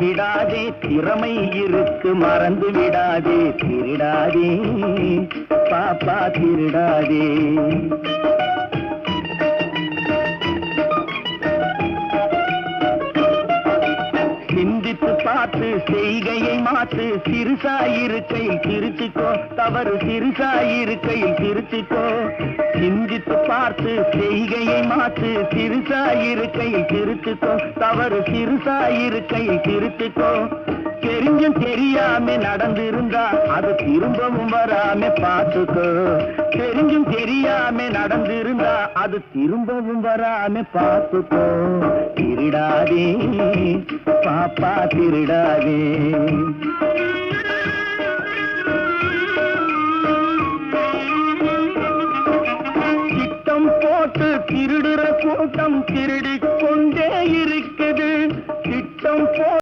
விடாதே, திறமை இருக்கு மறந்து விடாதே, திருடாதே பாப்பா திருடாதே. சிந்தித்து பார்த்து செய்கையை மாற்று, சிறுசாயிருக்கையில் திருச்சிக்கோ, தவறு சிறுசாயிருக்கையில் திருச்சிக்கோ. சிந்தித்து பார்த்து செய்கையை மாற்று, சிறுசாயிருக்கையில் திருச்சிக்கோ, தவறு சிறுசாயிருக்கையில் திருச்சிக்கோ. தெரிஞ்சும் தெரியாம நடந்திருந்தா அது திரும்பவும் வராம பார்த்துக்கோ. தெரிஞ்சும் தெரியாம நடந்திருந்தா அது திரும்பவும் வராம பார்த்துக்கோ. திருடாதே பாப்பா திருடாதே. திட்டம் போட்டு திருடுற கூட்டம் திருடிக் கொண்டே இருக்குது. திட்டம் போ